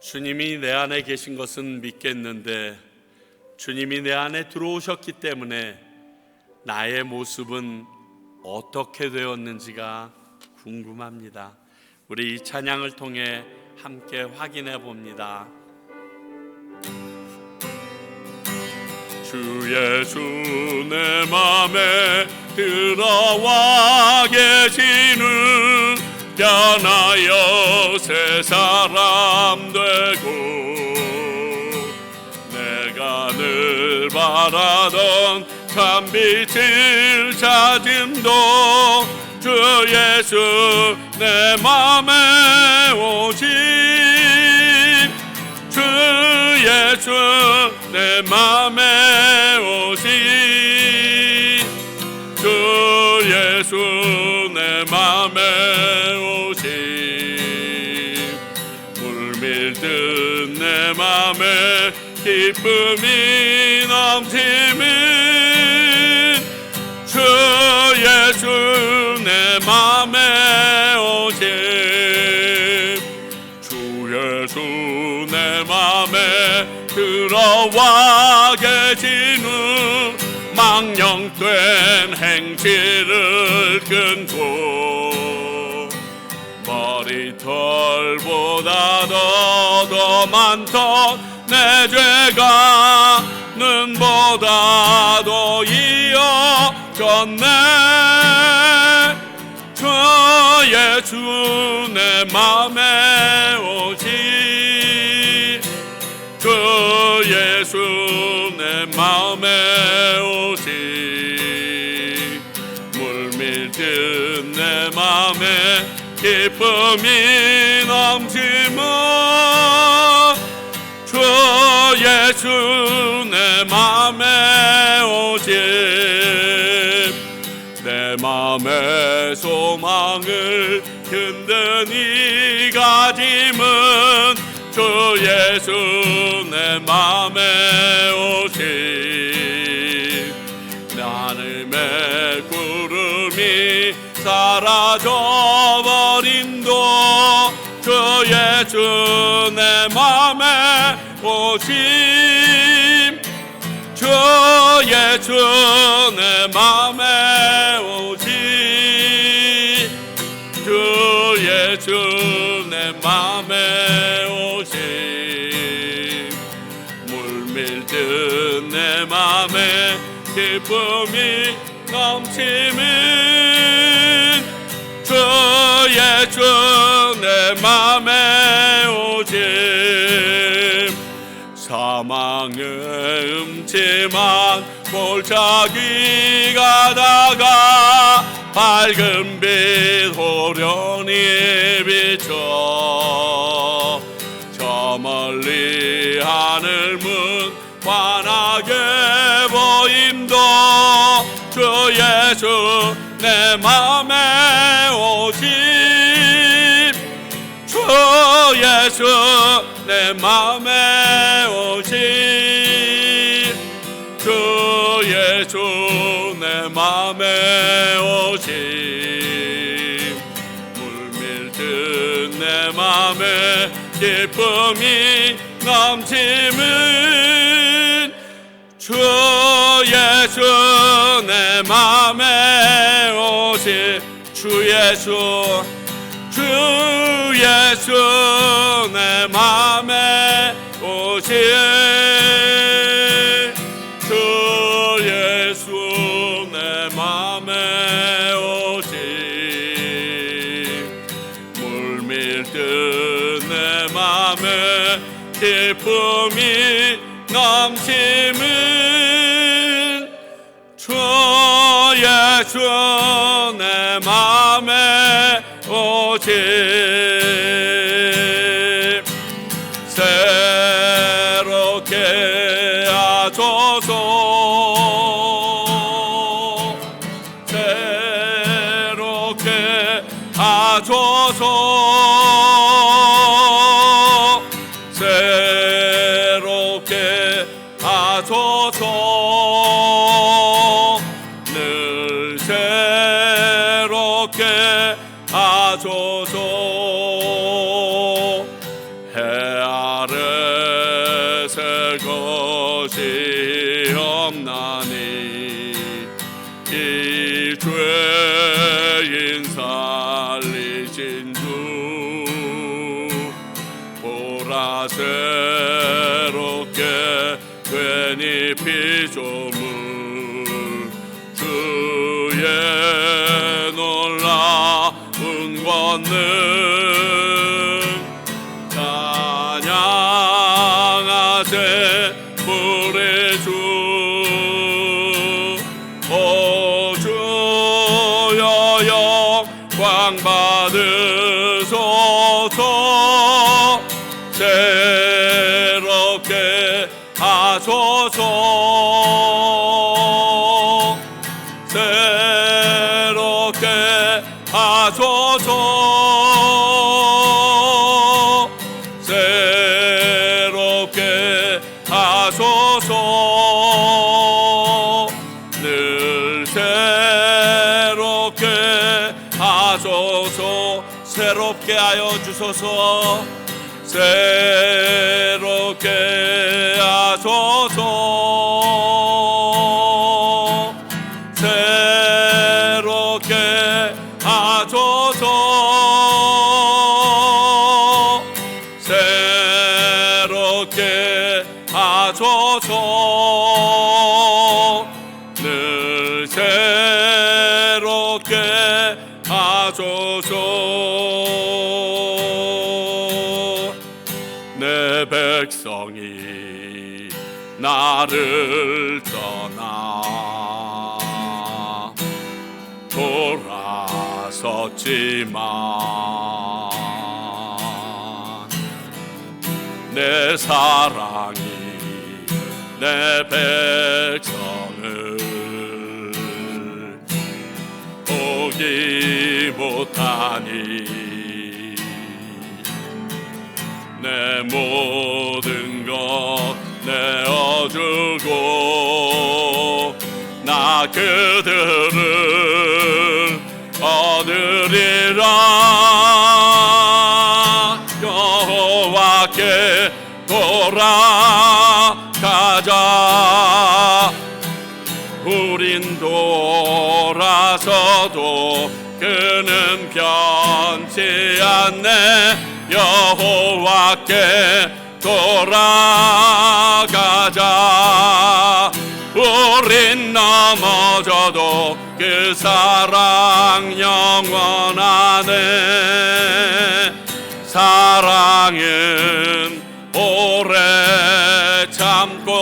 주님이 내 안에 계신 것은 믿겠는데 주님이 내 안에 들어오셨기 때문에 나의 모습은 어떻게 되었는지가 궁금합니다. 우리 이 찬양을 통해 함께 확인해 봅니다. 주 예수 내 맘에 들어와 계시는 변하여 새 사람 되고 내가 늘 바라던 참 빛을 찾음도 주 예수 내 맘에 오심 주 예수 내 맘에 오심 주 예수 내 맘에 오심 물밀듯 내 맘에 기쁨이 넘치는 주 예수 내 맘에 오심 주 예수 내 맘에 들어와 계시는 망령된 행실을 끊고 머리털보다 더 많던 내 죄가 눈보다도 이어졌네 주 예수 내 맘에 오시 주 예수 내 맘에 오시 물밀듯 내 맘에 기쁨이 넘치면 주 예수 내 맘에 오심 내 맘의 소망을 든든히 가짐은 주 예수 내 맘에 오심 하늘의 구름이 사라져버린도 주 예수 내 맘에 오심 주 예수 내 맘에 오심 주 예수 내 맘에 오심 물밀듯 내 맘에 기쁨이 넘치는 주 예수 내 맘에 오심 사망의 음침한 골짜기 가다가 밝은 빛 호련히 비춰 저 멀리 하늘 문 환하게 보임도 주 예수 내 맘에 오심 주 예수 내 맘에 오심 주 예수 내 맘에 오심 물밀듯 내 맘에 기쁨이 넘치는 주 예수 내 맘에 오심 주 예수 주 예수 내 맘에 오심 주 예수 내 맘에 오심 물밀듯 내 맘에 기쁨이 넘치는 주 예수 내 맘에 오심 새롭게 하소서 새롭게 하소서 새롭게 하소서 늘 새롭게 하소서 해 없나니 이 죄인 살리신 주 보라 새롭게 괜히 피조물 주의 놀라운 권능 찬양하세 우리 주 오 주여 영광 받으소서 새롭게 하소서 새롭게 하소서 새롭게 하소서 늘 새롭게 하소서 새롭게 하여 주소서 새롭게 하소서 새롭게 하소서 새롭게 하소서 늘 새롭게 하소서 내 백성이 나를 떠나 돌아섰지만 내 사랑이 내 백성을 보기 못하니 내 모든 것 내어주고 나 그들을 얻으리라 여호와께 돌아가자 우린 돌아서도 그는 변치 않네 여호와께 돌아가자 우린 넘어져도 그 사랑 영원하네 사랑은 오래 참고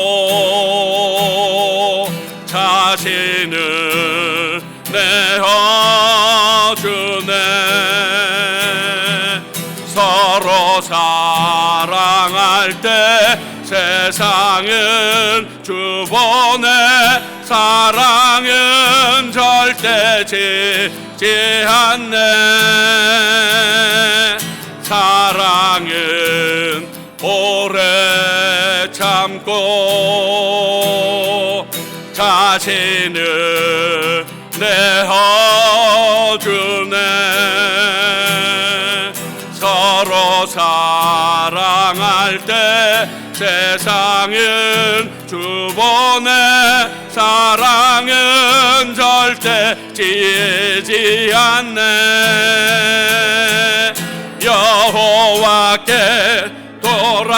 자신을 내어주네 서로 사랑할 때 세상은 주보내 사랑은 절대 지지 않네 사랑은 오래 참고 자신을 내어주네 서로 사랑할 때 세상은 주보내 사랑은 절대 지지 않네 여호와께 돌아가자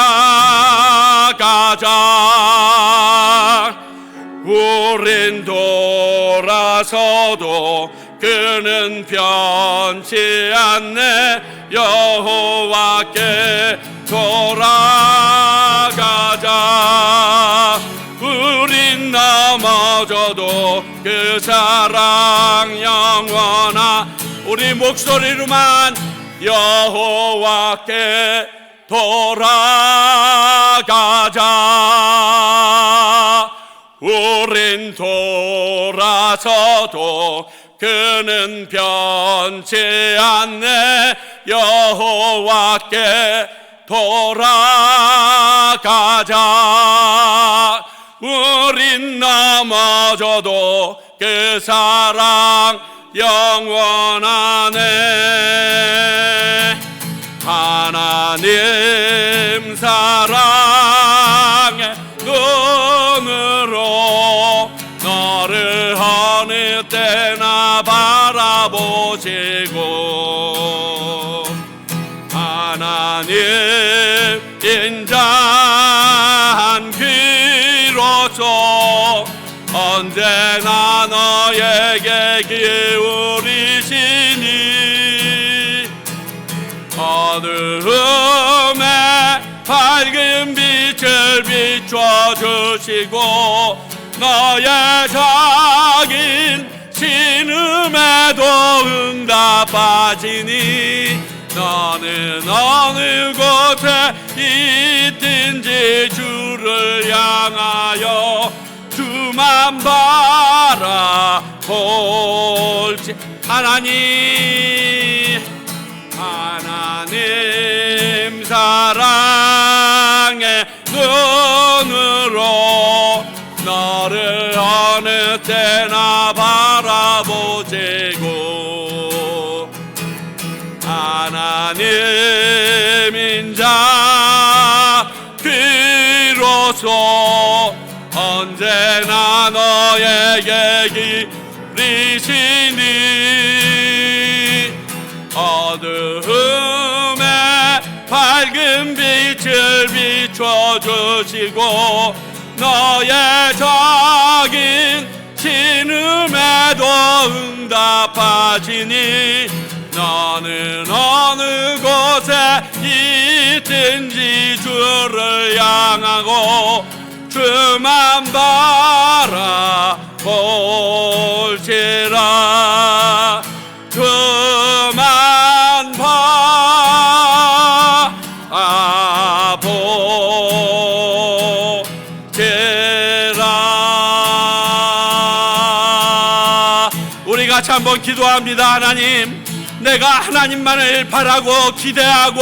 우린 돌아서도 그는 변치 않네 여호와께 돌아가자 우린 넘어져도 그 사랑 영원하 우리 목소리로만 여호와께 돌아가자 우린 돌아서도 그는 변치 않네 여호와께 돌아가자 우린 넘어져도 그 사랑 영원하네 하나님 사랑의 눈을 바라보시고 하나님 인자한 귀로서 언제나 너에게 기울이시니 어두움에 밝은 빛을 비춰주시고 너의 작은 신음에도 응답하시니 너는 어느 곳에 있든지 주를 향하여 주만 바라볼지 하나님 사랑의 눈으로 너를 어느 때나 바라보시고 하나님 인자 귀로서 언제나 너에게 기리시니 어두움에 밝은 빛을 비춰주시고 너의 작은 신음에도 응답하시니 너는 어느 곳에 있든지 주를 향하고 주만 바라볼지라 주만 바라볼지라. 우리 같이 한번 기도합니다. 하나님, 내가 하나님만을 바라고 기대하고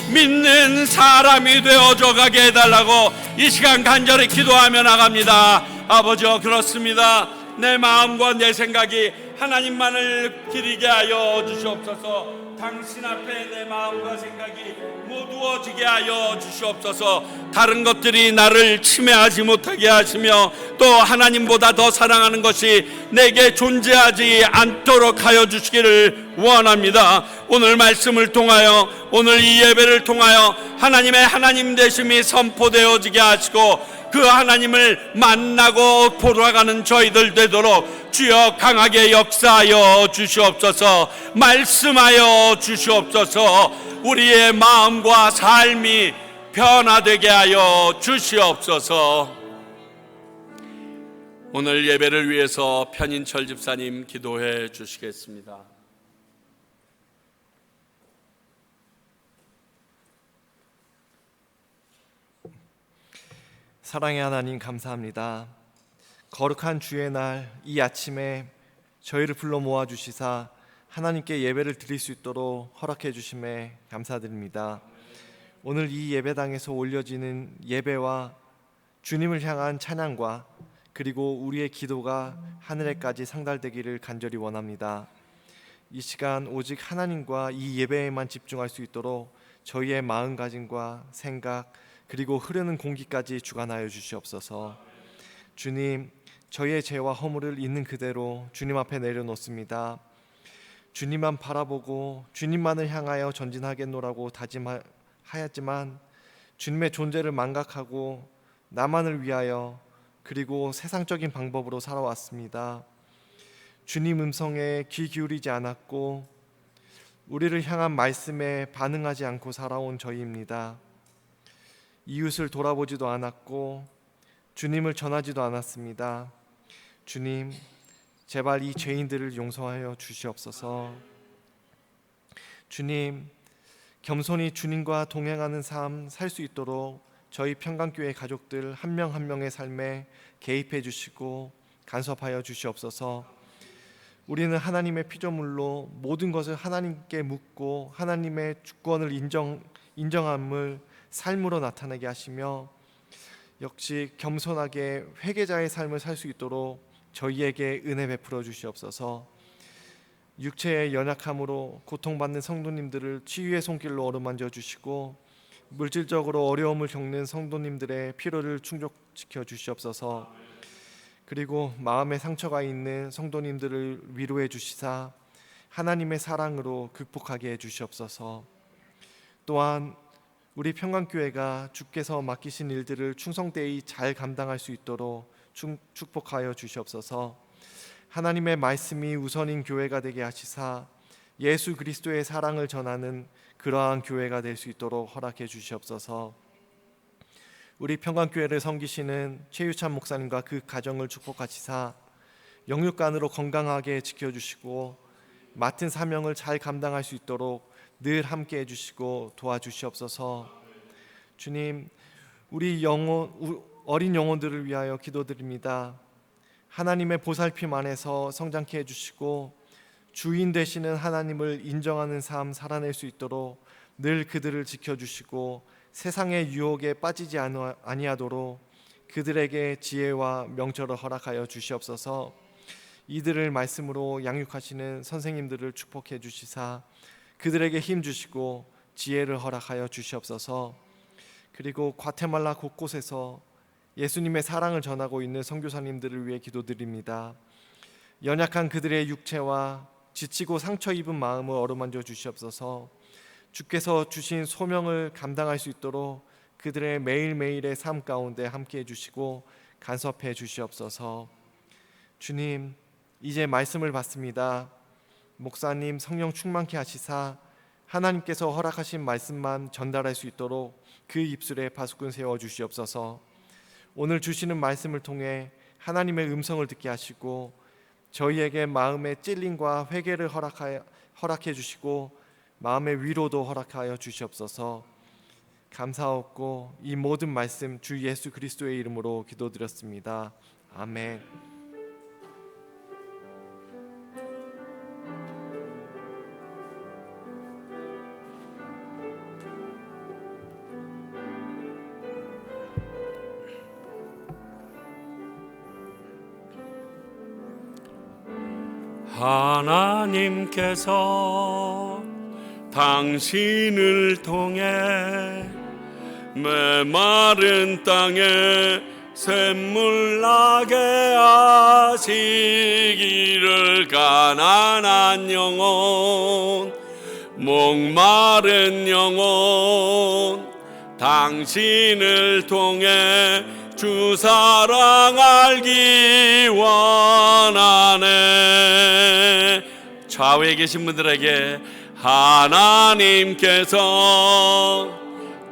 믿는 사람이 되어져 가게 해달라고 이 시간 간절히 기도하며 나갑니다. 아버지여, 그렇습니다. 내 마음과 내 생각이 하나님만을 기리게 하여 주시옵소서. 당신 앞에 내 마음과 생각이 모두어지게 하여 주시옵소서. 다른 것들이 나를 침해하지 못하게 하시며 또 하나님보다 더 사랑하는 것이 내게 존재하지 않도록 하여 주시기를 원합니다. 오늘 말씀을 통하여, 오늘 이 예배를 통하여 하나님의 하나님 되심이 선포되어지게 하시고 그 하나님을 만나고 돌아가는 저희들 되도록 주여 강하게 역사하여 주시옵소서. 말씀하여 주시옵소서. 우리의 마음과 삶이 변화되게 하여 주시옵소서. 오늘 예배를 위해서 편인철 집사님 기도해 주시겠습니다. 사랑의 하나님, 감사합니다. 거룩한 주의 날 이 아침에 저희를 불러 모아주시사 하나님께 예배를 드릴 수 있도록 허락해 주심에 감사드립니다. 오늘 이 예배당에서 올려지는 예배와 주님을 향한 찬양과 그리고 우리의 기도가 하늘에까지 상달되기를 간절히 원합니다. 이 시간 오직 하나님과 이 예배에만 집중할 수 있도록 저희의 마음가짐과 생각 그리고 흐르는 공기까지 주관하여 주시옵소서. 주님, 저희의 죄와 허물을 있는 그대로 주님 앞에 내려놓습니다. 주님만 바라보고 주님만을 향하여 전진하겠노라고 다짐하였지만 주님의 존재를 망각하고 나만을 위하여 그리고 세상적인 방법으로 살아왔습니다. 주님 음성에 귀 기울이지 않았고 우리를 향한 말씀에 반응하지 않고 살아온 저희입니다. 이웃을 돌아보지도 않았고 주님을 전하지도 않았습니다. 주님, 제발 이 죄인들을 용서하여 주시옵소서. 주님, 겸손히 주님과 동행하는 삶 살 수 있도록 저희 평강교회 가족들 한 명 한 명의 삶에 개입해 주시고 간섭하여 주시옵소서. 우리는 하나님의 피조물로 모든 것을 하나님께 묻고 하나님의 주권을 인정함을 삶으로 나타내게 하시며 역시 겸손하게 회개자의 삶을 살 수 있도록 저희에게 은혜 베풀어 주시옵소서. 육체의 연약함으로 고통받는 성도님들을 치유의 손길로 어루만져 주시고 물질적으로 어려움을 겪는 성도님들의 필요를 충족시켜 주시옵소서. 그리고 마음에 상처가 있는 성도님들을 위로해 주시사 하나님의 사랑으로 극복하게 해 주시옵소서. 또한 우리 평강교회가 주께서 맡기신 일들을 충성되이 잘 감당할 수 있도록 축복하여 주시옵소서. 하나님의 말씀이 우선인 교회가 되게 하시사 예수 그리스도의 사랑을 전하는 그러한 교회가 될 수 있도록 허락해 주시옵소서. 우리 평강교회를 섬기시는 최유찬 목사님과 그 가정을 축복하시사 영육간으로 건강하게 지켜주시고 맡은 사명을 잘 감당할 수 있도록 늘 함께 해주시고 도와주시옵소서. 주님, 우리 어린 영혼들을 위하여 기도드립니다. 하나님의 보살핌 안에서 성장케 해주시고 주인 되시는 하나님을 인정하는 삶 살아낼 수 있도록 늘 그들을 지켜주시고 세상의 유혹에 빠지지 아니하도록 그들에게 지혜와 명철을 허락하여 주시옵소서. 이들을 말씀으로 양육하시는 선생님들을 축복해 주시사 그들에게 힘 주시고 지혜를 허락하여 주시옵소서. 그리고 과테말라 곳곳에서 예수님의 사랑을 전하고 있는 선교사님들을 위해 기도드립니다. 연약한 그들의 육체와 지치고 상처 입은 마음을 어루만져 주시옵소서. 주께서 주신 소명을 감당할 수 있도록 그들의 매일매일의 삶 가운데 함께 해주시고 간섭해 주시옵소서. 주님, 이제 말씀을 받습니다. 목사님 성령 충만케 하시사 하나님께서 허락하신 말씀만 전달할 수 있도록 그 입술에 파수꾼 세워 주시옵소서. 오늘 주시는 말씀을 통해 하나님의 음성을 듣게 하시고 저희에게 마음의 찔림과 회개를 허락해 주시고 마음의 위로도 허락하여 주시옵소서. 감사하옵고 이 모든 말씀 주 예수 그리스도의 이름으로 기도드렸습니다. 아멘. 하나님께서 당신을 통해 메마른 땅에 샘물 나게 하시기를 가난한 영혼 목마른 영혼 당신을 통해 주 사랑 알기 원하네. 좌우에 계신 분들에게 하나님께서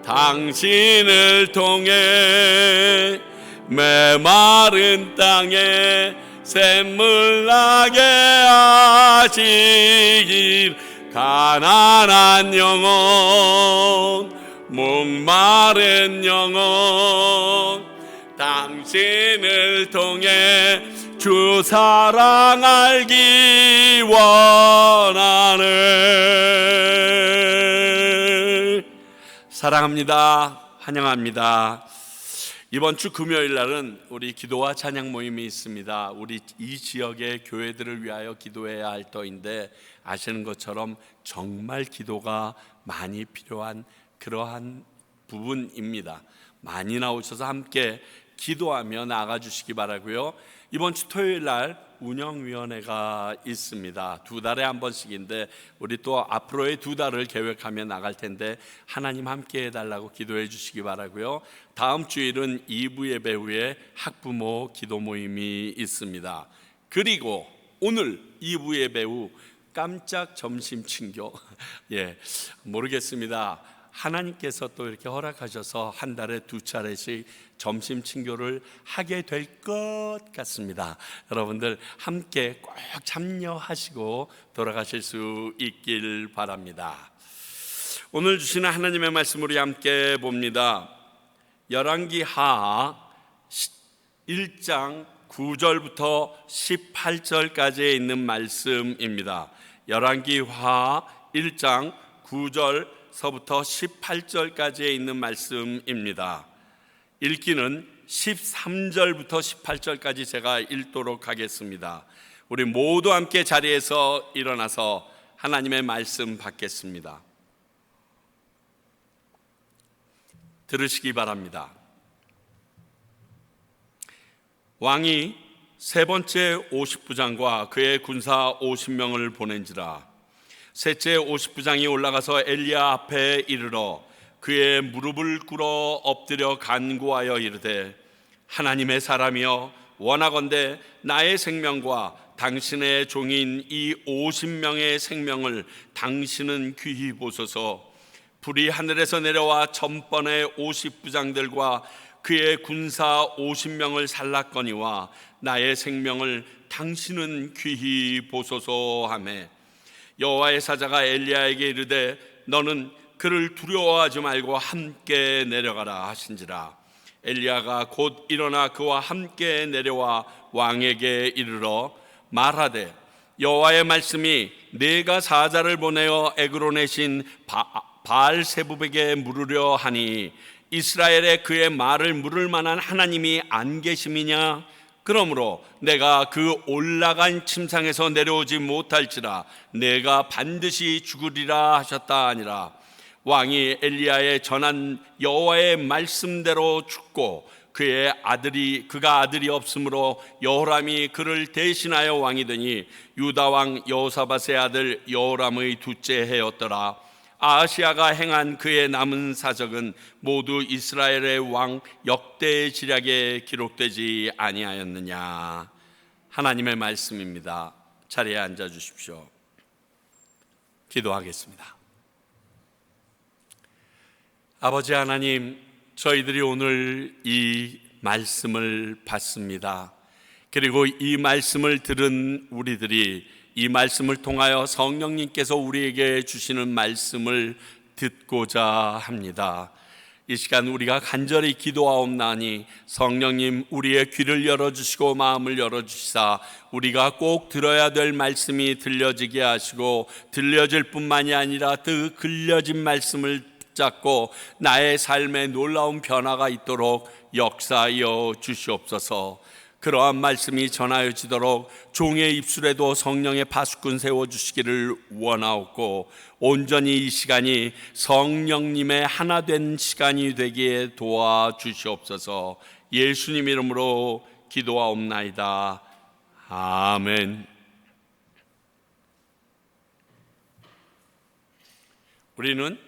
당신을 통해 메마른 땅에 샘물 나게 하시길 가난한 영혼 목마른 영혼 당신을 통해 주 사랑 알기 원하네. 사랑합니다. 환영합니다. 이번 주 금요일 날은 우리 기도와 찬양 모임이 있습니다. 우리 이 지역의 교회들을 위하여 기도해야 할 터인데 아시는 것처럼 정말 기도가 많이 필요한 그러한 부분입니다. 많이 나오셔서 함께 기도하며 나아가주시기 바라고요. 이번 주 토요일 날 운영위원회가 있습니다. 2달에 한 번씩인데 우리 또 앞으로의 2달을 계획하며 나갈 텐데 하나님 함께 해달라고 기도해 주시기 바라고요. 다음 주일은 2부 예배 후에 학부모 기도 모임이 있습니다. 그리고 오늘 2부 예배 후 깜짝 점심 친교 모르겠습니다. 하나님께서 또 이렇게 허락하셔서 한 달에 2차례씩 점심 친교를 하게 될 것 같습니다. 여러분들 함께 꼭 참여하시고 돌아가실 수 있길 바랍니다. 오늘 주시는 하나님의 말씀 우리 함께 봅니다. 열왕기 하하 1장 9절부터 18절까지에 있는 말씀입니다. 열왕기 하하 1장 9절서부터 18절까지에 있는 말씀입니다. 읽기는 13절부터 18절까지 제가 읽도록 하겠습니다. 우리 모두 함께 자리에서 일어나서 하나님의 말씀 받겠습니다. 들으시기 바랍니다. 왕이 세 번째 50부장과 그의 군사 50명을 보낸지라. 셋째 50부장이 올라가서 엘리야 앞에 이르러 그의 무릎을 꿇어 엎드려 간구하여 이르되, 하나님의 사람이여, 원하건대 나의 생명과 당신의 종인 이 50명의 생명을 당신은 귀히 보소서. 불이 하늘에서 내려와 전번에 50부장들과 그의 군사 50명을 살랐거니와 나의 생명을 당신은 귀히 보소서 하매, 여호와의 사자가 엘리야에게 이르되 너는 그를 두려워하지 말고 함께 내려가라 하신지라. 엘리야가 곧 일어나 그와 함께 내려와 왕에게 이르러 말하되, 여호와의 말씀이 내가 사자를 보내어 에그론의 신 바알세붑에게 물으려 하니 이스라엘에 그의 말을 물을 만한 하나님이 안 계심이냐? 그러므로 내가 그 올라간 침상에서 내려오지 못할지라 내가 반드시 죽으리라 하셨다 하니라. 왕이 엘리야의 전한 여호와의 말씀대로 죽고 그가 아들이 없으므로 여호람이 그를 대신하여 왕이 되니 유다 왕 여호사밧의 아들 여호람의 둘째 해였더라. 아하시아가 행한 그의 남은 사적은 모두 이스라엘의 왕 역대 지략에 기록되지 아니하였느냐. 하나님의 말씀입니다. 자리에 앉아 주십시오. 기도하겠습니다. 아버지 하나님, 저희들이 오늘 이 말씀을 받습니다. 그리고 이 말씀을 들은 우리들이 이 말씀을 통하여 성령님께서 우리에게 주시는 말씀을 듣고자 합니다. 이 시간 우리가 간절히 기도하옵나니 성령님 우리의 귀를 열어주시고 마음을 열어주시사 우리가 꼭 들어야 될 말씀이 들려지게 하시고, 들려질 뿐만이 아니라 그 들려진 말씀을 붙잡고 나의 삶에 놀라운 변화가 있도록 역사하여 주시옵소서. 그러한 말씀이 전하여지도록 종의 입술에도 성령의 파수꾼 세워주시기를 원하옵고, 온전히 이 시간이 성령님의 하나 된 시간이 되기에 도와주시옵소서. 예수님 이름으로 기도하옵나이다. 아멘. 우리는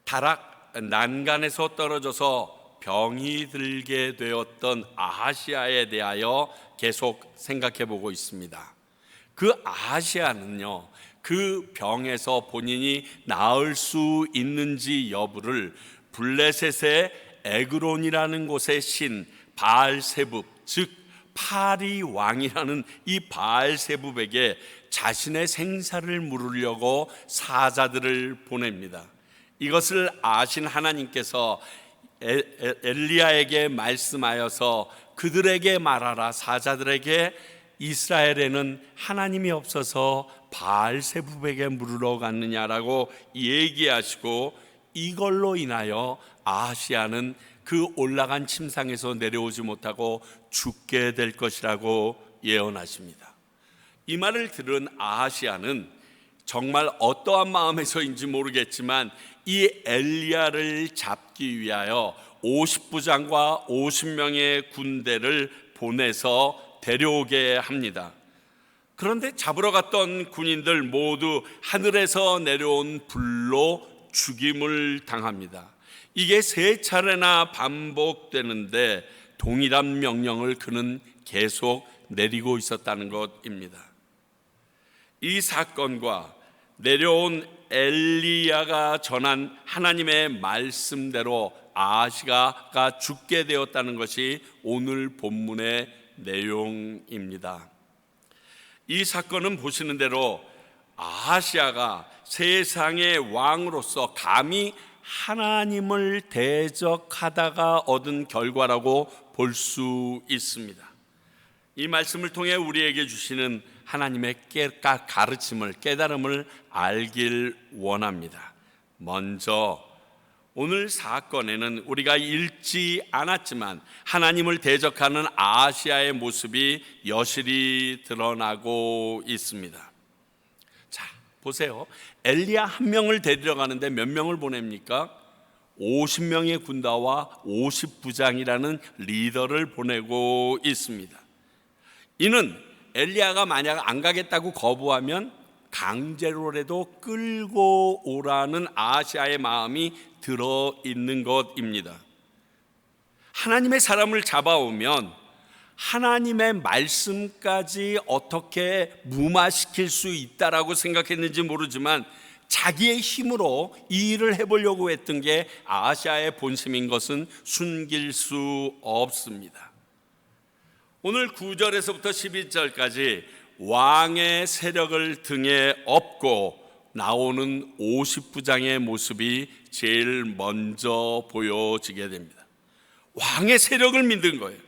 다락 난간에서 떨어져서 병이 들게 되었던 아하시아에 대하여 계속 생각해 보고 있습니다. 그 아하시아는요, 그 병에서 본인이 나을 수 있는지 여부를 블레셋의 에그론이라는 곳의 신 바알세붑, 즉 파리 왕이라는 이 바알세붑에게 자신의 생사를 물으려고 사자들을 보냅니다. 이것을 아신 하나님께서 엘리야에게 말씀하여서 그들에게 말하라, 사자들에게 이스라엘에는 하나님이 없어서 바알세붑에게 물으러 갔느냐라고 얘기하시고, 이걸로 인하여 아하시아는 그 올라간 침상에서 내려오지 못하고 죽게 될 것이라고 예언하십니다. 이 말을 들은 아하시아는 정말 어떠한 마음에서인지 모르겠지만 이 엘리야를 잡기 위하여 50부장과 50명의 군대를 보내서 데려오게 합니다. 그런데 잡으러 갔던 군인들 모두 하늘에서 내려온 불로 죽임을 당합니다. 이게 3차례나 반복되는데 동일한 명령을 그는 계속 내리고 있었다는 것입니다. 이 사건과 내려온 엘리야가 전한 하나님의 말씀대로 아하시아가 죽게 되었다는 것이 오늘 본문의 내용입니다. 이 사건은 보시는 대로 아하시아가 세상의 왕으로서 감히 하나님을 대적하다가 얻은 결과라고 볼 수 있습니다. 이 말씀을 통해 우리에게 주시는 하나님의 가르침을, 깨달음을 알길 원합니다. 먼저 오늘 사건에는 우리가 읽지 않았지만 하나님을 대적하는 아하시아의 모습이 여실히 드러나고 있습니다. 자, 보세요. 엘리야 한 명을 데리러 가는데 몇 명을 보냅니까? 50명의 군다와 50부장이라는 리더를 보내고 있습니다. 이는 엘리야가 만약 안 가겠다고 거부하면 강제로라도 끌고 오라는 아하시아의 마음이 들어있는 것입니다. 하나님의 사람을 잡아오면 하나님의 말씀까지 어떻게 무마시킬 수 있다라고 생각했는지 모르지만 자기의 힘으로 이 일을 해보려고 했던 게 아하시아의 본심인 것은 숨길 수 없습니다. 오늘 9절에서부터 12절까지 왕의 세력을 등에 업고 나오는 50부장의 모습이 제일 먼저 보여지게 됩니다. 왕의 세력을 믿는 거예요.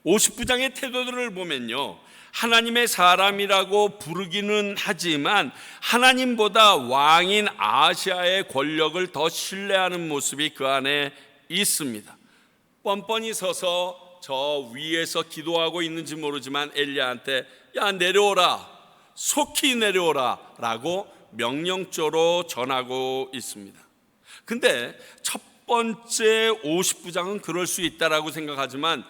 50부장의 태도들을 보면요, 하나님의 사람이라고 부르기는 하지만 하나님보다 왕인 아하시아의 권력을 더 신뢰하는 모습이 그 안에 있습니다. 뻔뻔히 서서 저 위에서 기도하고 있는지 모르지만 엘리야한테 야 내려오라, 속히 내려오라 라고 명령조로 전하고 있습니다. 근데 첫 번째 50부장은 그럴 수 있다라고 생각하지만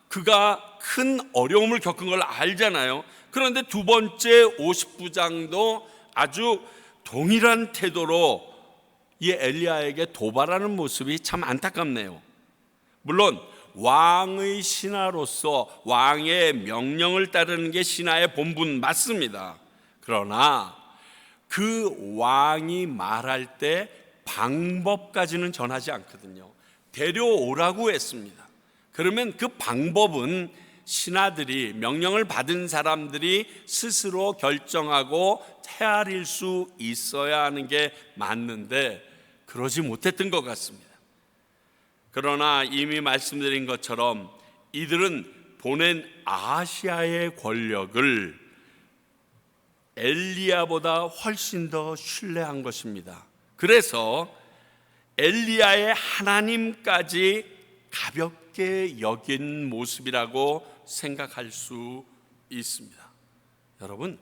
그가 큰 어려움을 겪은 걸 알잖아요. 그런데 두 번째 50부장도 아주 동일한 태도로 이 엘리야에게 도발하는 모습이 참 안타깝네요. 물론 왕의 신하로서 왕의 명령을 따르는 게 신하의 본분 맞습니다. 그러나 그 왕이 말할 때 방법까지는 전하지 않거든요. 데려오라고 했습니다. 그러면 그 방법은 신하들이, 명령을 받은 사람들이 스스로 결정하고 헤아릴 수 있어야 하는 게 맞는데 그러지 못했던 것 같습니다. 그러나 이미 말씀드린 것처럼 이들은 보낸 아하시아의 권력을 엘리야보다 훨씬 더 신뢰한 것입니다. 그래서 엘리야의 하나님까지 가볍게 여긴 모습이라고 생각할 수 있습니다. 여러분,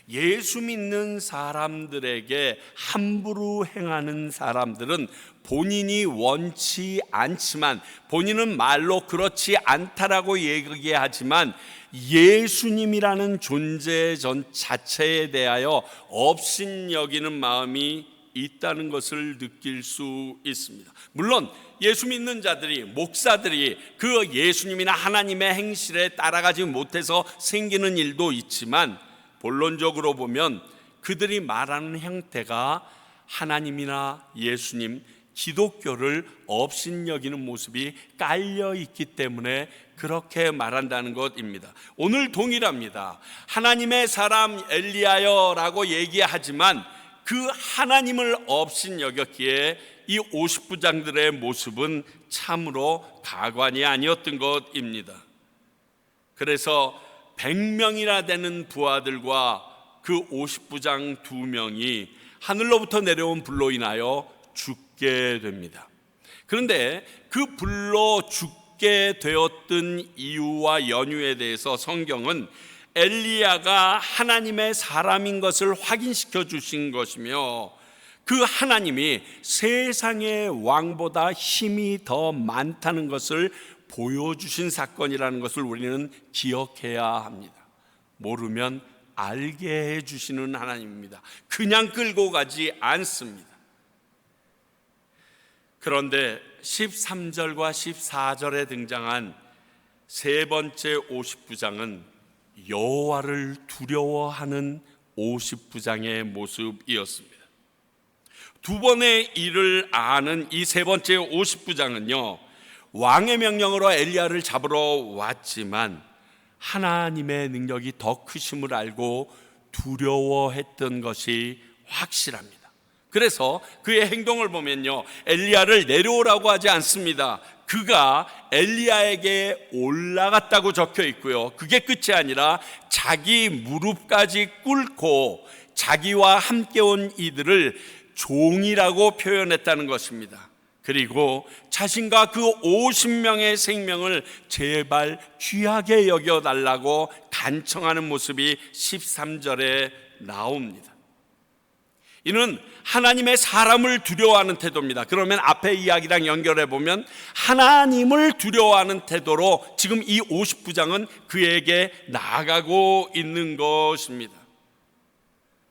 예수 믿는 사람들에게 함부로 행하는 사람들은 본인이 원치 않지만, 본인은 말로 그렇지 않다라고 얘기하지만 예수님이라는 존재 자체에 대하여 업신여기는 마음이 있다는 것을 느낄 수 있습니다. 물론 예수 믿는 자들이, 목사들이 그 예수님이나 하나님의 행실에 따라가지 못해서 생기는 일도 있지만 본론적으로 보면 그들이 말하는 형태가 하나님이나 예수님, 기독교를 업신여기는 모습이 깔려 있기 때문에 그렇게 말한다는 것입니다. 오늘 동일합니다. 하나님의 사람 엘리야여라고 얘기하지만 그 하나님을 업신여겼기에 이 50부장들의 모습은 참으로 가관이 아니었던 것입니다. 그래서 100명이나 되는 부하들과 그 50부장 2명이 하늘로부터 내려온 불로 인하여 죽게 됩니다. 그런데 그 불로 죽게 되었던 이유와 연유에 대해서 성경은 엘리야가 하나님의 사람인 것을 확인시켜 주신 것이며 그 하나님이 세상의 왕보다 힘이 더 많다는 것을 보여주신 사건이라는 것을 우리는 기억해야 합니다. 모르면 알게 해주시는 하나님입니다. 그냥 끌고 가지 않습니다. 그런데 13절과 14절에 등장한 세 번째 50부장은 여호와를 두려워하는 50부장의 모습이었습니다. 두 번의 일을 아는 이 세 번째 50부장은요, 왕의 명령으로 엘리야를 잡으러 왔지만 하나님의 능력이 더 크심을 알고 두려워했던 것이 확실합니다. 그래서 그의 행동을 보면요, 엘리야를 내려오라고 하지 않습니다. 그가 엘리야에게 올라갔다고 적혀 있고요, 그게 끝이 아니라 자기 무릎까지 꿇고 자기와 함께 온 이들을 종이라고 표현했다는 것입니다. 그리고 자신과 그 50명의 생명을 제발 귀하게 여겨달라고 간청하는 모습이 13절에 나옵니다. 이는 하나님의 사람을 두려워하는 태도입니다. 그러면 앞에 이야기랑 연결해 보면 하나님을 두려워하는 태도로 지금 이 50부장은 그에게 나아가고 있는 것입니다.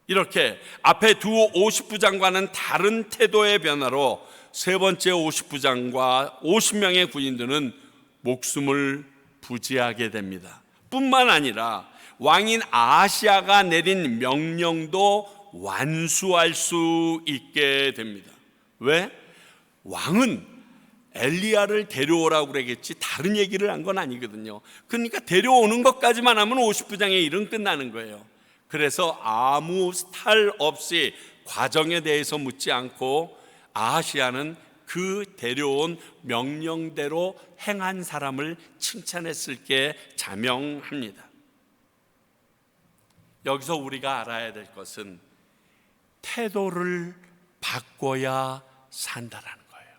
이렇게 앞에 두 50부장과는 다른 태도의 변화로 세 번째 50부장과 50명의 군인들은 목숨을 부지하게 됩니다. 뿐만 아니라 왕인 아하시아가 내린 명령도 완수할 수 있게 됩니다. 왜? 왕은 엘리야를 데려오라고 그러겠지 다른 얘기를 한 건 아니거든요. 그러니까 데려오는 것까지만 하면 50부장의 일은 끝나는 거예요. 그래서 아무 탈 없이 과정에 대해서 묻지 않고 아하시아는 그 데려온 명령대로 행한 사람을 칭찬했을 게 자명합니다. 여기서 우리가 알아야 될 것은 태도를 바꿔야 산다라는 거예요.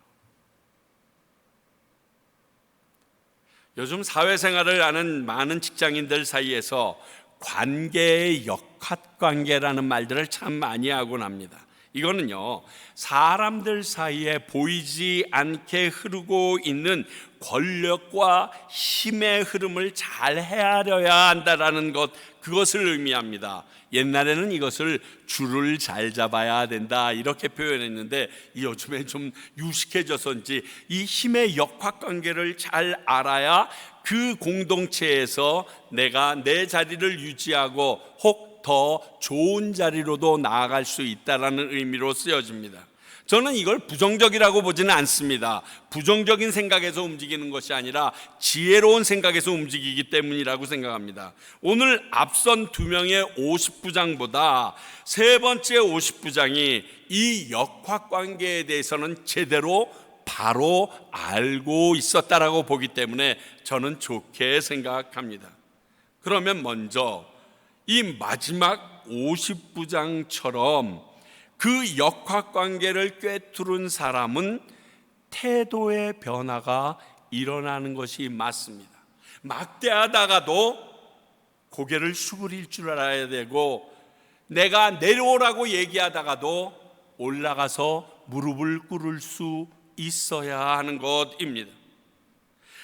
요즘 사회생활을 하는 많은 직장인들 사이에서 관계의 역학관계라는 말들을 참 많이 하곤 합니다. 이거는요, 사람들 사이에 보이지 않게 흐르고 있는 권력과 힘의 흐름을 잘 헤아려야 한다라는 것, 그것을 의미합니다. 옛날에는 이것을 줄을 잘 잡아야 된다 이렇게 표현했는데 요즘에 좀 유식해져서인지 이 힘의 역학관계를 잘 알아야 그 공동체에서 내가 내 자리를 유지하고 혹 더 좋은 자리로도 나아갈 수 있다라는 의미로 쓰여집니다. 저는 이걸 부정적이라고 보지는 않습니다. 부정적인 생각에서 움직이는 것이 아니라 지혜로운 생각에서 움직이기 때문이라고 생각합니다. 오늘 앞선 두 명의 50부장보다 세 번째 50부장이 이 역학관계에 대해서는 제대로 바로 알고 있었다라고 보기 때문에 저는 좋게 생각합니다. 그러면 먼저 이 마지막 50부장처럼 그 역학관계를 꿰뚫은 사람은 태도의 변화가 일어나는 것이 맞습니다. 막대하다가도 고개를 수그릴 줄 알아야 되고, 내가 내려오라고 얘기하다가도 올라가서 무릎을 꿇을 수 있어야 하는 것입니다.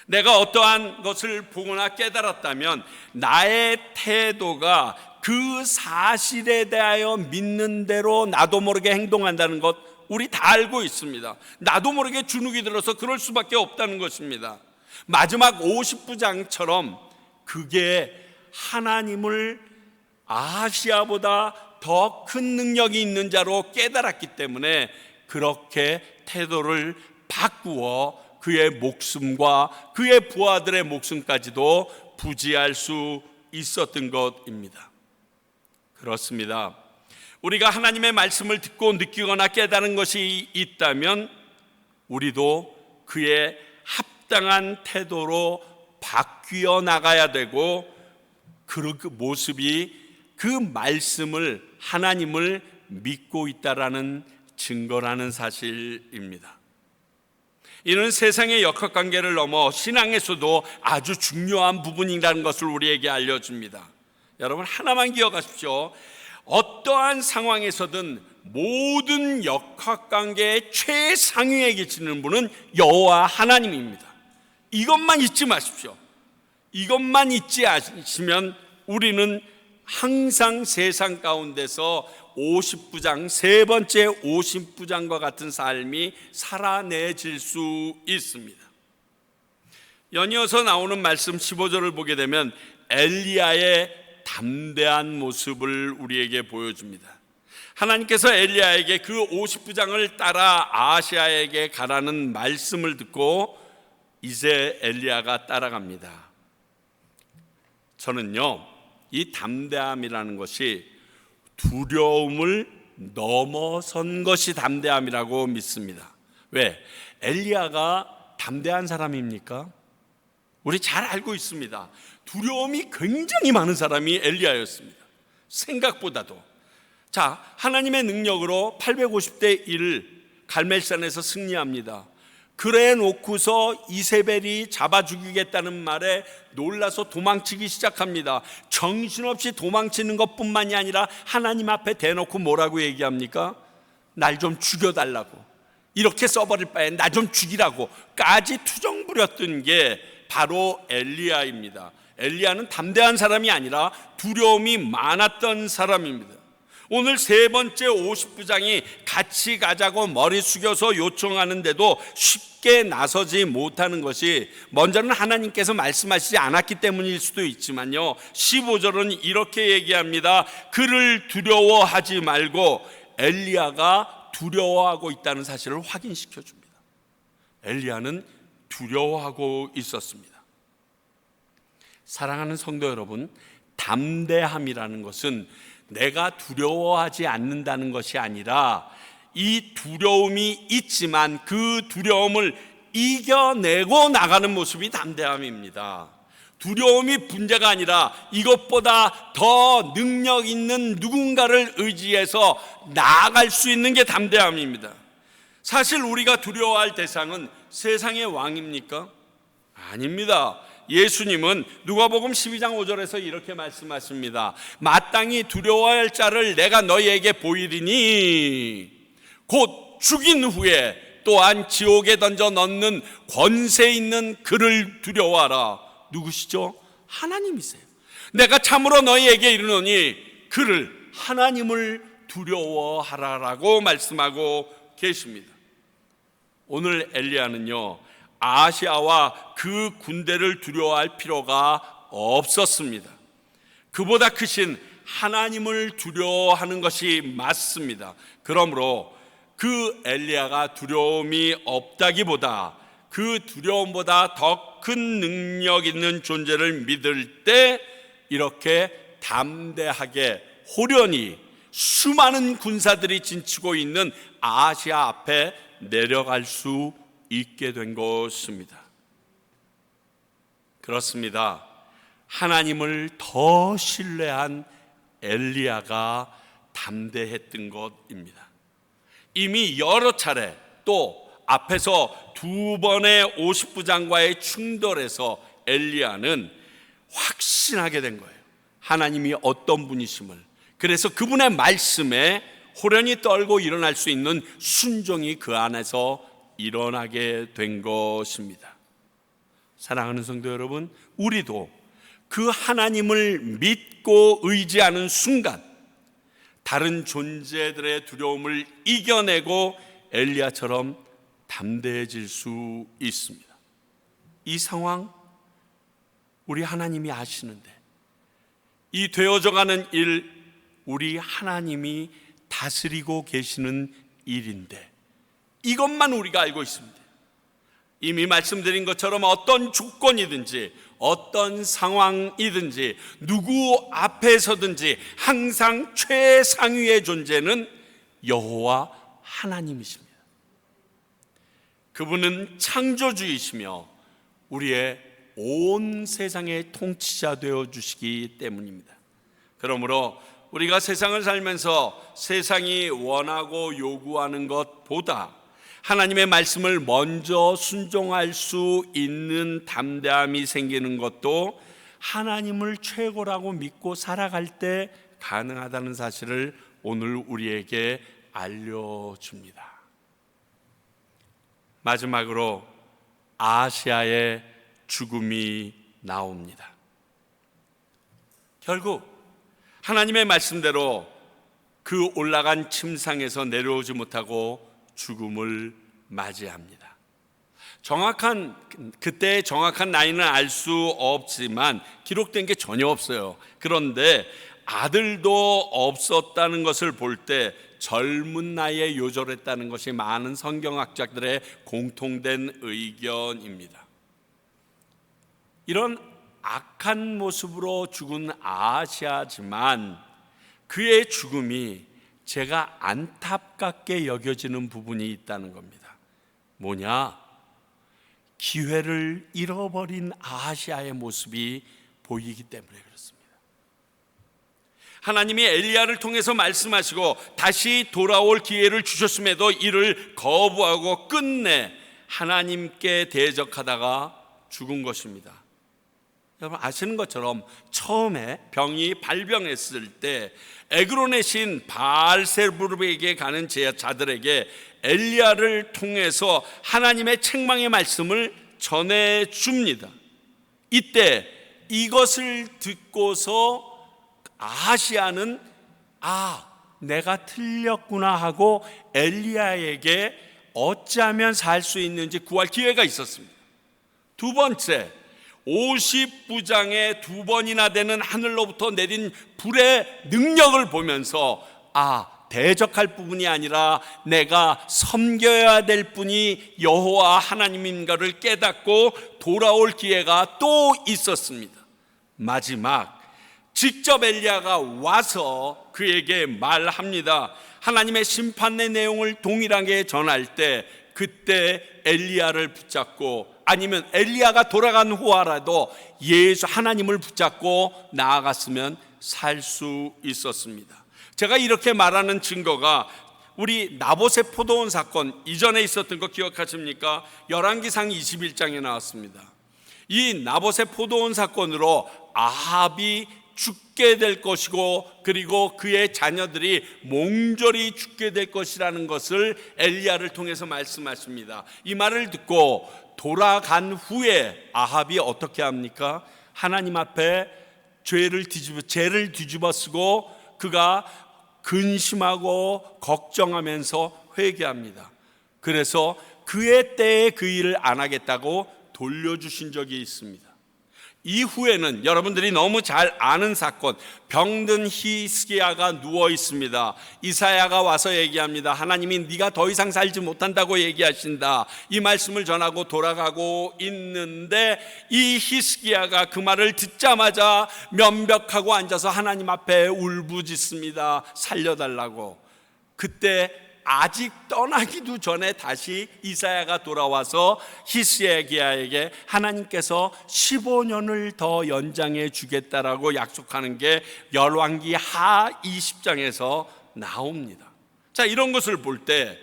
내가 어떠한 것을 보거나 깨달았다면 나의 태도가 그 사실에 대하여 믿는 대로 나도 모르게 행동한다는 것 우리 다 알고 있습니다. 나도 모르게 주눅이 들어서 그럴 수밖에 없다는 것입니다. 마지막 50부장처럼 그게 하나님을 아하시아보다 더 큰 능력이 있는 자로 깨달았기 때문에 그렇게 태도를 바꾸어 그의 목숨과 그의 부하들의 목숨까지도 부지할 수 있었던 것입니다. 그렇습니다. 우리가 하나님의 말씀을 듣고 느끼거나 깨달은 것이 있다면 우리도 그의 합당한 태도로 바뀌어 나가야 되고, 그 모습이 그 말씀을 하나님을 믿고 있다라는 증거라는 사실입니다. 이는 세상의 역학관계를 넘어 신앙에서도 아주 중요한 부분이라는 것을 우리에게 알려줍니다. 여러분 하나만 기억하십시오. 어떠한 상황에서든 모든 역학관계의 최상위에 계시는 분은 여호와 하나님입니다. 이것만 잊지 마십시오. 이것만 잊지 않으시면 우리는 항상 세상 가운데서 50부장, 세 번째 50부장과 같은 삶이 살아내질 수 있습니다. 연이어서 나오는 말씀 15절을 보게 되면 엘리야의 담대한 모습을 우리에게 보여줍니다. 하나님께서 엘리야에게 그 50부장을 따라 아하시아에게 가라는 말씀을 듣고 이제 엘리야가 따라갑니다. 저는요, 이 담대함이라는 것이 두려움을 넘어선 것이 담대함이라고 믿습니다. 왜? 엘리야가 담대한 사람입니까? 우리 잘 알고 있습니다. 두려움이 굉장히 많은 사람이 엘리야였습니다. 생각보다도. 자, 하나님의 능력으로 850대 1 갈멜산에서 승리합니다. 그래 놓고서 이세벨이 잡아 죽이겠다는 말에 놀라서 도망치기 시작합니다. 정신없이 도망치는 것뿐만이 아니라 하나님 앞에 대놓고 뭐라고 얘기합니까? 날 좀 죽여달라고, 이렇게 써버릴 바에 나 좀 죽이라고까지 투정 부렸던 게 바로 엘리야입니다. 엘리야는 담대한 사람이 아니라 두려움이 많았던 사람입니다. 오늘 세 번째 50부장이 같이 가자고 머리 숙여서 요청하는데도 쉽게 나서지 못하는 것이 먼저는 하나님께서 말씀하시지 않았기 때문일 수도 있지만요, 15절은 이렇게 얘기합니다. 그를 두려워하지 말고 엘리야가 두려워하고 있다는 사실을 확인시켜 줍니다. 엘리야는 두려워하고 있었습니다. 사랑하는 성도 여러분, 담대함이라는 것은 내가 두려워하지 않는다는 것이 아니라 이 두려움이 있지만 그 두려움을 이겨내고 나가는 모습이 담대함입니다. 두려움이 문제가 아니라 이것보다 더 능력 있는 누군가를 의지해서 나아갈 수 있는 게 담대함입니다. 사실 우리가 두려워할 대상은 세상의 왕입니까? 아닙니다. 예수님은 누가복음 12장 5절에서 이렇게 말씀하십니다. 마땅히 두려워할 자를 내가 너희에게 보이리니 곧 죽인 후에 또한 지옥에 던져 넣는 권세 있는 그를 두려워하라. 누구시죠? 하나님이세요. 내가 참으로 너희에게 이르노니 그를, 하나님을 두려워하라라고 말씀하고 계십니다. 오늘 엘리야는요, 아시아와 그 군대를 두려워할 필요가 없었습니다. 그보다 크신 하나님을 두려워하는 것이 맞습니다. 그러므로 그 엘리야가 두려움이 없다기보다 그 두려움보다 더 큰 능력 있는 존재를 믿을 때 이렇게 담대하게 호련히 수많은 군사들이 진치고 있는 아시아 앞에 내려갈 수 있게 된 것입니다. 그렇습니다. 하나님을 더 신뢰한 엘리야가 담대했던 것입니다. 이미 여러 차례 또 앞에서 두 번의 50부장과의 충돌에서 엘리야는 확신하게 된 거예요. 하나님이 어떤 분이심을. 그래서 그분의 말씀에 호련히 떨고 일어날 수 있는 순종이 그 안에서 일어나게 된 것입니다. 사랑하는 성도 여러분, 우리도 그 하나님을 믿고 의지하는 순간 다른 존재들의 두려움을 이겨내고 엘리야처럼 담대해질 수 있습니다. 이 상황 우리 하나님이 아시는데, 이 되어져가는 일 우리 하나님이 다스리고 계시는 일인데 이것만 우리가 알고 있습니다. 이미 말씀드린 것처럼 어떤 조건이든지 어떤 상황이든지 누구 앞에서든지 항상 최상위의 존재는 여호와 하나님이십니다. 그분은 창조주이시며 우리의 온 세상의 통치자 되어 주시기 때문입니다. 그러므로 우리가 세상을 살면서 세상이 원하고 요구하는 것보다 하나님의 말씀을 먼저 순종할 수 있는 담대함이 생기는 것도 하나님을 최고라고 믿고 살아갈 때 가능하다는 사실을 오늘 우리에게 알려줍니다. 마지막으로 아시아의 죽음이 나옵니다. 결국 하나님의 말씀대로 그 올라간 침상에서 내려오지 못하고 죽음을 맞이합니다. 그때의 정확한 나이는 알 수 없지만 기록된 게 전혀 없어요. 그런데 아들도 없었다는 것을 볼 때 젊은 나이에 요절했다는 것이 많은 성경학자들의 공통된 의견입니다. 이런 악한 모습으로 죽은 아하시아지만 그의 죽음이 제가 안타깝게 여겨지는 부분이 있다는 겁니다. 뭐냐? 기회를 잃어버린 아하시아의 모습이 보이기 때문에 그렇습니다. 하나님이 엘리야를 통해서 말씀하시고 다시 돌아올 기회를 주셨음에도 이를 거부하고 끝내 하나님께 대적하다가 죽은 것입니다. 여러분 아시는 것처럼 처음에 병이 발병했을 때 에그론의 신 바알세부르에게 가는 제자들에게 엘리야를 통해서 하나님의 책망의 말씀을 전해줍니다. 이때 이것을 듣고서 아하시야는 내가 틀렸구나 하고 엘리야에게 어찌하면 살 수 있는지 구할 기회가 있었습니다. 두 번째, 50부장에 2번이나 되는 하늘로부터 내린 불의 능력을 보면서 대적할 부분이 아니라 내가 섬겨야 될 분이 여호와 하나님인가를 깨닫고 돌아올 기회가 또 있었습니다. 마지막, 직접 엘리야가 와서 그에게 말합니다. 하나님의 심판의 내용을 동일하게 전할 때 그때 엘리야를 붙잡고, 아니면 엘리야가 돌아간 후라도 예수 하나님을 붙잡고 나아갔으면 살 수 있었습니다. 제가 이렇게 말하는 증거가 우리 나봇의 포도원 사건, 이전에 있었던 거 기억하십니까? 열왕기상 21장에 나왔습니다. 이 나봇의 포도원 사건으로 아합이 죽게 될 것이고, 그리고 그의 자녀들이 몽졸이 죽게 될 것이라는 것을 엘리야를 통해서 말씀하십니다. 이 말을 듣고 돌아간 후에 아합이 어떻게 합니까? 하나님 앞에 죄를 뒤집어 쓰고 그가 근심하고 걱정하면서 회개합니다. 그래서 그의 때에 그 일을 안 하겠다고 돌려주신 적이 있습니다. 이후에는 여러분들이 너무 잘 아는 사건, 병든 히스기야가 누워 있습니다. 이사야가 와서 얘기합니다. 하나님이 네가 더 이상 살지 못한다고 얘기하신다. 이 말씀을 전하고 돌아가고 있는데 이 히스기야가 그 말을 듣자마자 면벽하고 앉아서 하나님 앞에 울부짖습니다. 살려달라고. 그때 아직 떠나기도 전에 다시 이사야가 돌아와서 히스기야에게 하나님께서 15년을 더 연장해 주겠다라고 약속하는 게 열왕기 하 20장에서 나옵니다. 자, 이런 것을 볼 때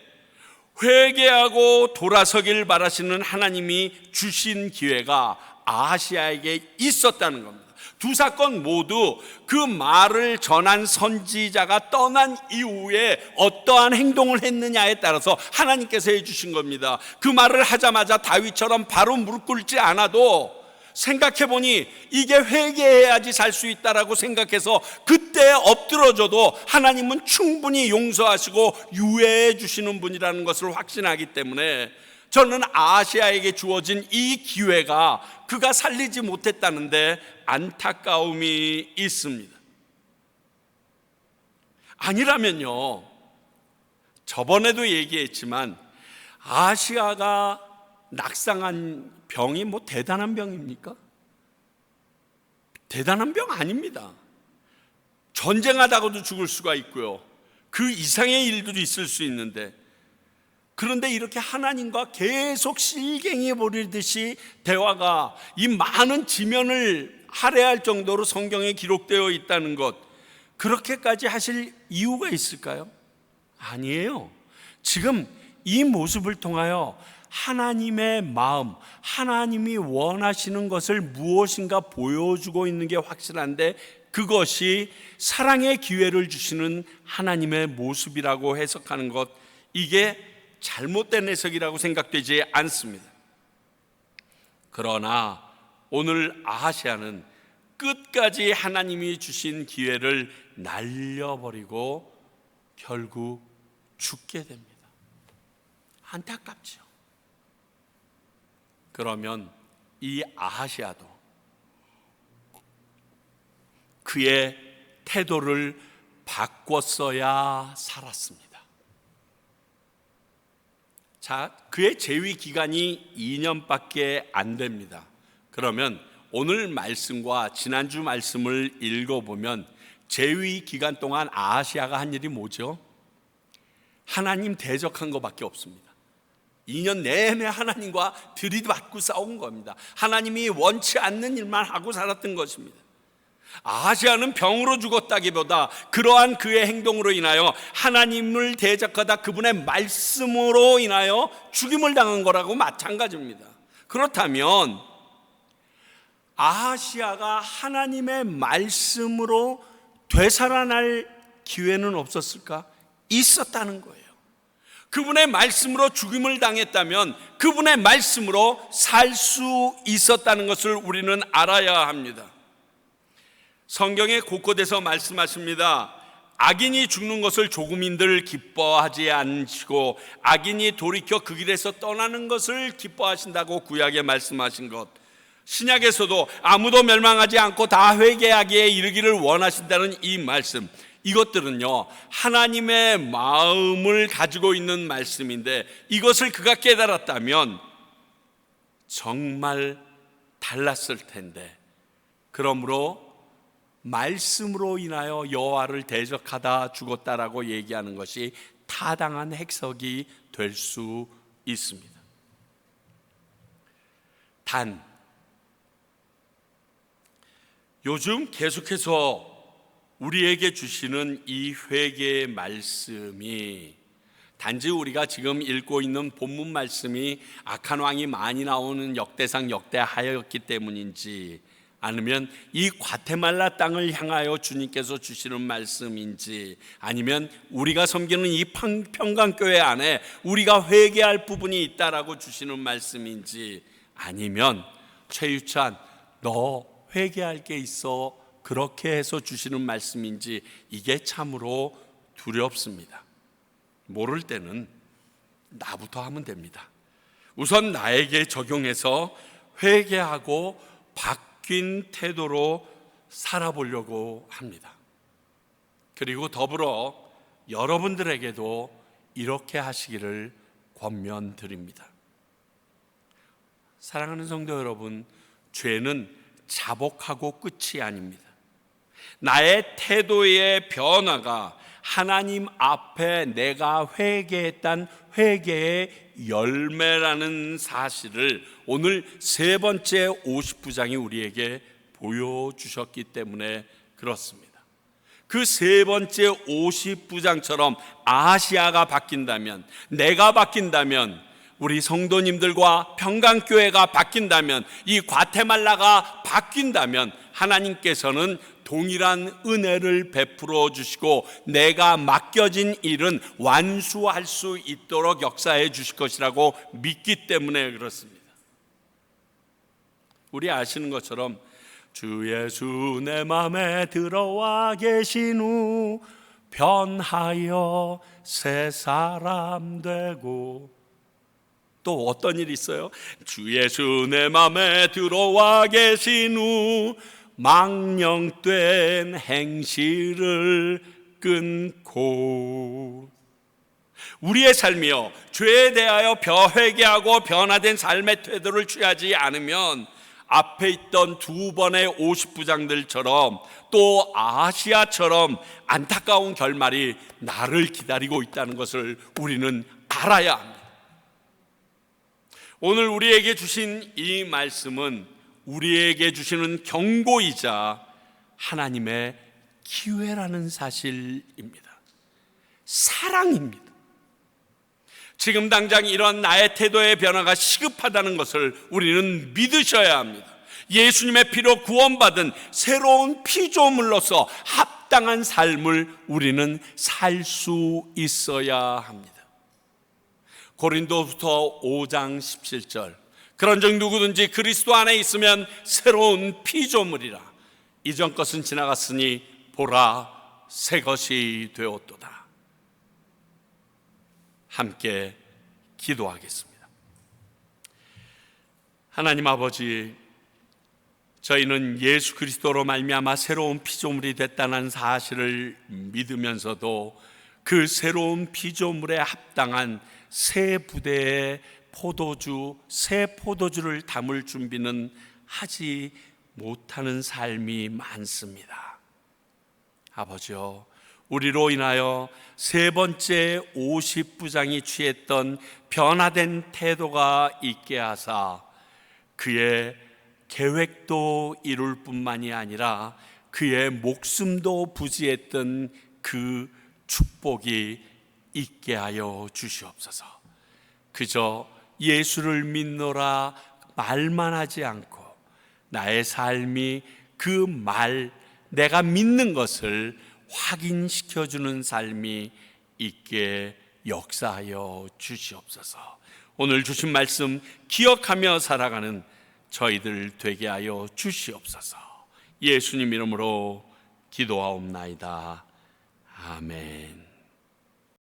회개하고 돌아서길 바라시는 하나님이 주신 기회가 아하시야에게 있었다는 겁니다. 두 사건 모두 그 말을 전한 선지자가 떠난 이후에 어떠한 행동을 했느냐에 따라서 하나님께서 해주신 겁니다. 그 말을 하자마자 다윗처럼 바로 무릎 꿇지 않아도 생각해보니 이게 회개해야지 살 수 있다라고 생각해서 그때 엎드러져도 하나님은 충분히 용서하시고 유예해 주시는 분이라는 것을 확신하기 때문에 저는 아하시야에게 주어진 이 기회가 그가 살리지 못했다는데 안타까움이 있습니다. 아니라면요, 저번에도 얘기했지만 아하시야가 낙상한 병이 뭐 대단한 병입니까? 대단한 병 아닙니다. 전쟁하다가도 죽을 수가 있고요, 그 이상의 일들도 있을 수 있는데, 그런데 이렇게 하나님과 계속 실갱이 벌이듯이 대화가, 이 많은 지면을 할애할 정도로 성경에 기록되어 있다는 것, 그렇게까지 하실 이유가 있을까요? 아니에요. 지금 이 모습을 통하여 하나님의 마음, 하나님이 원하시는 것을 무엇인가 보여주고 있는 게 확실한데, 그것이 사랑의 기회를 주시는 하나님의 모습이라고 해석하는 것, 이게 잘못된 해석이라고 생각되지 않습니다. 그러나 오늘 아하시야는 끝까지 하나님이 주신 기회를 날려버리고 결국 죽게 됩니다. 안타깝죠. 그러면 이 아하시야도 그의 태도를 바꿨어야 살았습니다. 자, 그의 재위 기간이 2년밖에 안 됩니다. 그러면 오늘 말씀과 지난주 말씀을 읽어보면 재위 기간 동안 아하시야가 한 일이 뭐죠? 하나님 대적한 것밖에 없습니다. 2년 내내 하나님과 들이받고 싸운 겁니다. 하나님이 원치 않는 일만 하고 살았던 것입니다. 아하시아는 병으로 죽었다기보다 그러한 그의 행동으로 인하여 하나님을 대적하다 그분의 말씀으로 인하여 죽임을 당한 거라고 마찬가지입니다. 그렇다면 아하시아가 하나님의 말씀으로 되살아날 기회는 없었을까? 있었다는 거예요. 그분의 말씀으로 죽임을 당했다면 그분의 말씀으로 살 수 있었다는 것을 우리는 알아야 합니다. 성경의 곳곳에서 말씀하십니다. 악인이 죽는 것을 조금인들 기뻐하지 않으시고 악인이 돌이켜 그 길에서 떠나는 것을 기뻐하신다고 구약에 말씀하신 것, 신약에서도 아무도 멸망하지 않고 다 회개하기에 이르기를 원하신다는 이 말씀, 이것들은요 하나님의 마음을 가지고 있는 말씀인데 이것을 그가 깨달았다면 정말 달랐을 텐데, 그러므로 말씀으로 인하여 여호와를 대적하다 죽었다라고 얘기하는 것이 타당한 해석이 될 수 있습니다. 단 요즘 계속해서 우리에게 주시는 이 회개의 말씀이 단지 우리가 지금 읽고 있는 본문 말씀이 악한 왕이 많이 나오는 역대상 역대하였기 때문인지, 아니면 이 과테말라 땅을 향하여 주님께서 주시는 말씀인지, 아니면 우리가 섬기는 이 평강교회 안에 우리가 회개할 부분이 있다라고 주시는 말씀인지, 아니면 최유찬 너 회개할 게 있어 그렇게 해서 주시는 말씀인지, 이게 참으로 두렵습니다. 모를 때는 나부터 하면 됩니다. 우선 나에게 적용해서 회개하고 바뀐 태도로 살아보려고 합니다. 그리고 더불어 여러분들에게도 이렇게 하시기를 권면드립니다. 사랑하는 성도 여러분, 죄는 자복하고 끝이 아닙니다. 나의 태도의 변화가 하나님 앞에 내가 회개했던 회개의 열매라는 사실을 오늘 세 번째 50부장이 우리에게 보여주셨기 때문에 그렇습니다. 그 세 번째 50부장처럼 아하시아가 바뀐다면, 내가 바뀐다면, 우리 성도님들과 평강교회가 바뀐다면, 이 과테말라가 바뀐다면 하나님께서는 동일한 은혜를 베풀어 주시고 내가 맡겨진 일은 완수할 수 있도록 역사해 주실 것이라고 믿기 때문에 그렇습니다. 우리 아시는 것처럼 주 예수 내 맘에 들어와 계신 후 변하여 새 사람 되고, 또 어떤 일이 있어요? 주 예수 내 맘에 들어와 계신 후 망령된 행실을 끊고, 우리의 삶이요 죄에 대하여 회개하고 변화된 삶의 태도를 취하지 않으면 앞에 있던 두 번의 50부장들처럼 또 아하시아처럼 안타까운 결말이 나를 기다리고 있다는 것을 우리는 알아야 합니다. 오늘 우리에게 주신 이 말씀은 우리에게 주시는 경고이자 하나님의 기회라는 사실입니다. 사랑입니다. 지금 당장 이런 나의 태도의 변화가 시급하다는 것을 우리는 믿으셔야 합니다. 예수님의 피로 구원받은 새로운 피조물로서 합당한 삶을 우리는 살 수 있어야 합니다. 고린도후서 5장 17절, 그런즉 누구든지 그리스도 안에 있으면 새로운 피조물이라. 이전 것은 지나갔으니 보라 새 것이 되었도다. 함께 기도하겠습니다. 하나님 아버지, 저희는 예수 그리스도로 말미암아 새로운 피조물이 됐다는 사실을 믿으면서도 그 새로운 피조물에 합당한 새 부대의 새 포도주를 담을 준비는 하지 못하는 삶이 많습니다. 아버지요, 우리로 인하여 세 번째 50부장이 취했던 변화된 태도가 있게 하사 그의 계획도 이룰 뿐만이 아니라 그의 목숨도 부지했던 그 축복이 있게 하여 주시옵소서. 그저 예수를 믿노라 말만 하지 않고 나의 삶이 그 말, 내가 믿는 것을 확인시켜주는 삶이 있게 역사하여 주시옵소서. 오늘 주신 말씀 기억하며 살아가는 저희들 되게 하여 주시옵소서. 예수님 이름으로 기도하옵나이다. 아멘.